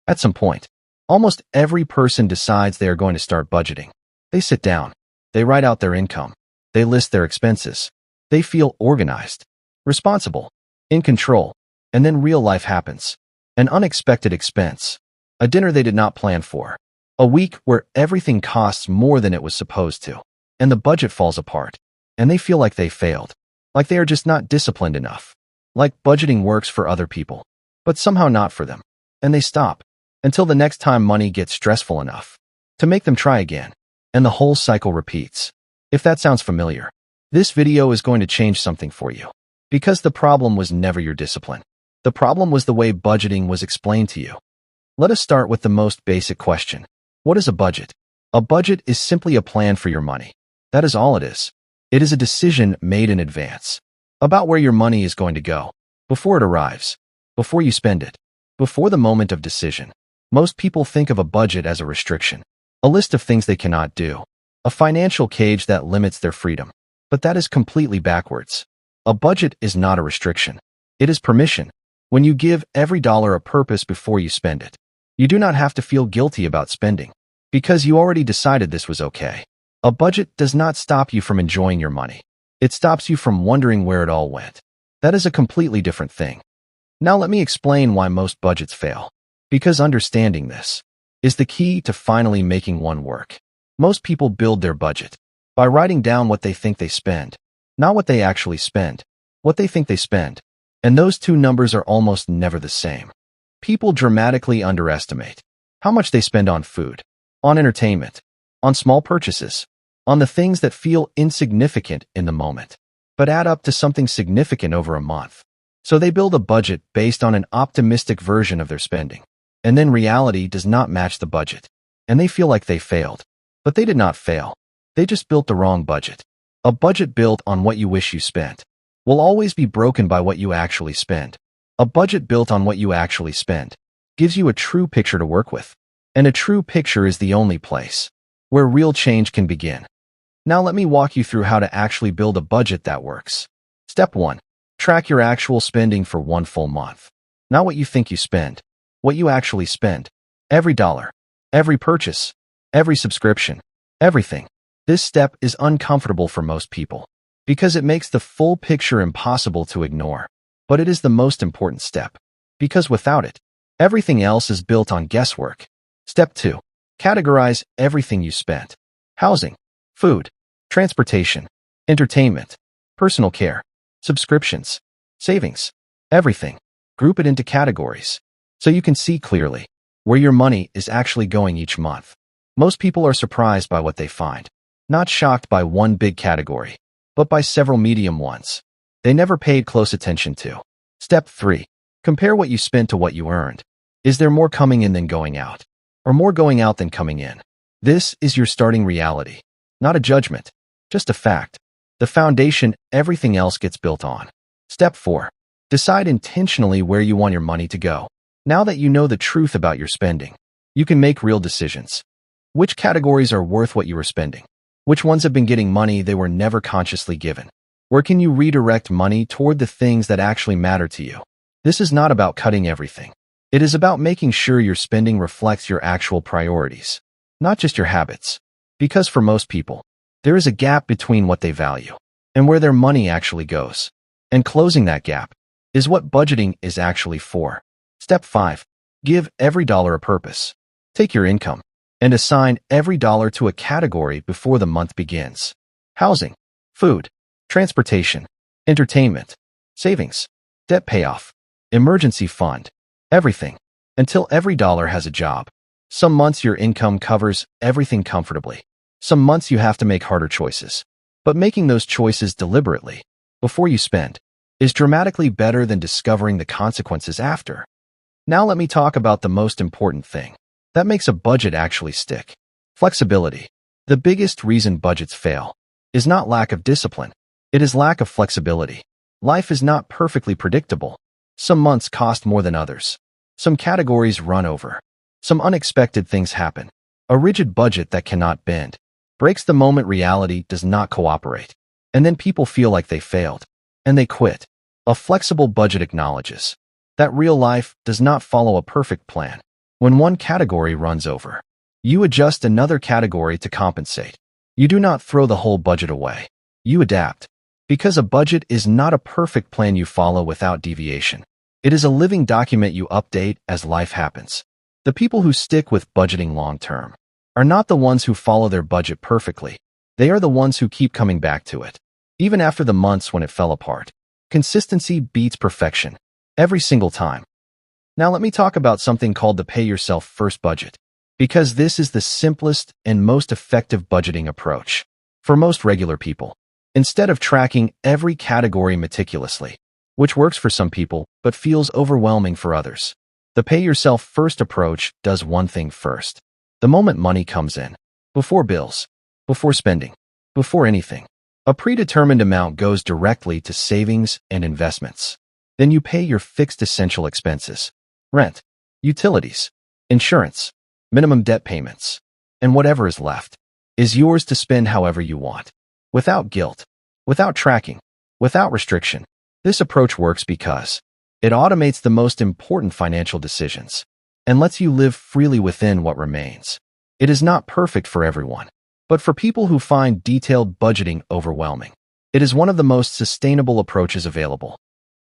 At some point, almost every person decides they are going to start budgeting. They sit down. They write out their income. They list their expenses. They feel organized, responsible, in control. And then real life happens. An unexpected expense. A dinner they did not plan for. A week where everything costs more than it was supposed to. And the budget falls apart. And they feel like they failed. Like they are just not disciplined enough. Like budgeting works for other people, but somehow not for them. And they stop. Until the next time money gets stressful enough to make them try again. And the whole cycle repeats. If that sounds familiar, this video is going to change something for you. Because the problem was never your discipline. The problem was the way budgeting was explained to you. Let us start with the most basic question. What is a budget? A budget is simply a plan for your money. That is all it is. It is a decision made in advance about where your money is going to go, before it arrives, before you spend it, before the moment of decision. Most people think of a budget as a restriction, a list of things they cannot do, a financial cage that limits their freedom. But that is completely backwards. A budget is not a restriction. It is permission. When you give every dollar a purpose before you spend it, you do not have to feel guilty about spending, because you already decided this was okay. A budget does not stop you from enjoying your money. It stops you from wondering where it all went. That is a completely different thing. Now let me explain why most budgets fail. Because understanding this is the key to finally making one work. Most people build their budget by writing down what they think they spend, not what they actually spend, what they think they spend. And those two numbers are almost never the same. People dramatically underestimate how much they spend on food, on entertainment, on small purchases, on the things that feel insignificant in the moment, but add up to something significant over a month. So they build a budget based on an optimistic version of their spending. And then reality does not match the budget. And they feel like they failed. But they did not fail. They just built the wrong budget. A budget built on what you wish you spent will always be broken by what you actually spend. A budget built on what you actually spend gives you a true picture to work with. And a true picture is the only place where real change can begin. Now let me walk you through how to actually build a budget that works. Step 1. Track your actual spending for one full month. Not what you think you spend, what you actually spend. Every dollar, every purchase, every subscription, everything. This step is uncomfortable for most people because it makes the full picture impossible to ignore. But it is the most important step because without it, everything else is built on guesswork. Step 2. Categorize everything you spent. Housing, food, transportation, entertainment, personal care, subscriptions, savings, everything. Group it into categories so you can see clearly where your money is actually going each month. Most people are surprised by what they find, not shocked by one big category, but by several medium ones they never paid close attention to. Step 3. Compare what you spent to what you earned. Is there more coming in than going out, or more going out than coming in? This is your starting reality, not a judgment, just a fact. The foundation everything else gets built on. Step 4. Decide intentionally where you want your money to go. Now that you know the truth about your spending, you can make real decisions. Which categories are worth what you are spending? Which ones have been getting money they were never consciously given? Where can you redirect money toward the things that actually matter to you? This is not about cutting everything. It is about making sure your spending reflects your actual priorities, not just your habits. Because for most people, there is a gap between what they value and where their money actually goes. And closing that gap is what budgeting is actually for. Step 5. Give every dollar a purpose. Take your income and assign every dollar to a category before the month begins. Housing, food, transportation, entertainment, savings, debt payoff, emergency fund, everything. Until every dollar has a job. Some months your income covers everything comfortably. Some months you have to make harder choices. But making those choices deliberately, before you spend, is dramatically better than discovering the consequences after. Now let me talk about the most important thing that makes a budget actually stick. Flexibility. The biggest reason budgets fail is not lack of discipline. It is lack of flexibility. Life is not perfectly predictable. Some months cost more than others. Some categories run over. Some unexpected things happen. A rigid budget that cannot bend breaks the moment reality does not cooperate. And then people feel like they failed. And they quit. A flexible budget acknowledges that real life does not follow a perfect plan. When one category runs over, you adjust another category to compensate. You do not throw the whole budget away. You adapt. Because a budget is not a perfect plan you follow without deviation. It is a living document you update as life happens. The people who stick with budgeting long-term are not the ones who follow their budget perfectly. They are the ones who keep coming back to it. Even after the months when it fell apart. Consistency beats perfection. Every single time. Now let me talk about something called the Pay Yourself First budget. Because this is the simplest and most effective budgeting approach. For most regular people. Instead of tracking every category meticulously, which works for some people but feels overwhelming for others, the Pay Yourself First approach does one thing first. The moment money comes in, before bills, before spending, before anything, a predetermined amount goes directly to savings and investments. Then you pay your fixed essential expenses, rent, utilities, insurance, minimum debt payments, and whatever is left is yours to spend however you want. Without guilt, without tracking, without restriction. This approach works because it automates the most important financial decisions and lets you live freely within what remains. It is not perfect for everyone, but for people who find detailed budgeting overwhelming, it is one of the most sustainable approaches available.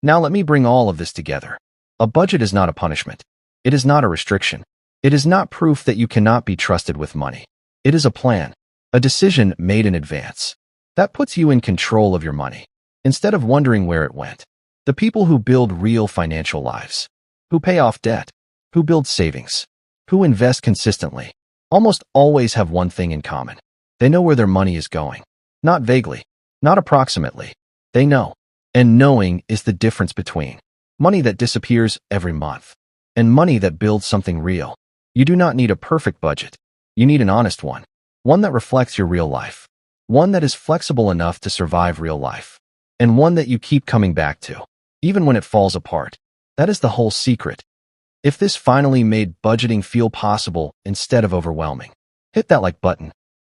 Now let me bring all of this together. A budget is not a punishment. It is not a restriction. It is not proof that you cannot be trusted with money. It is a plan, a decision made in advance. That puts you in control of your money, instead of wondering where it went. The people who build real financial lives, who pay off debt, who build savings, who invest consistently, almost always have one thing in common. They know where their money is going. Not vaguely, not approximately. They know. And knowing is the difference between money that disappears every month and money that builds something real. You do not need a perfect budget. You need an honest one. One that reflects your real life. One that is flexible enough to survive real life. And one that you keep coming back to, even when it falls apart. That is the whole secret. If this finally made budgeting feel possible instead of overwhelming, hit that like button.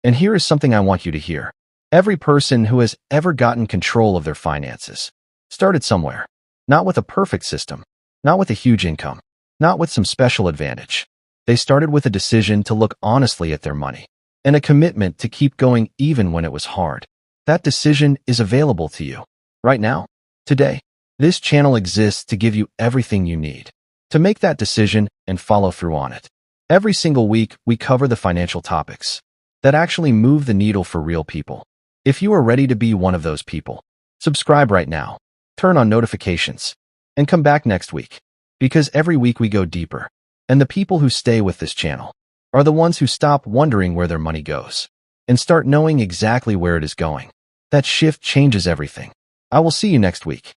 And here is something I want you to hear. Every person who has ever gotten control of their finances started somewhere. Not with a perfect system, not with a huge income, not with some special advantage. They started with a decision to look honestly at their money and a commitment to keep going even when it was hard. That decision is available to you right now, today. This channel exists to give you everything you need to make that decision and follow through on it. Every single week, we cover the financial topics that actually move the needle for real people. If you are ready to be one of those people, subscribe right now, turn on notifications, and come back next week. Because every week we go deeper, and the people who stay with this channel are the ones who stop wondering where their money goes and start knowing exactly where it is going. That shift changes everything. I will see you next week.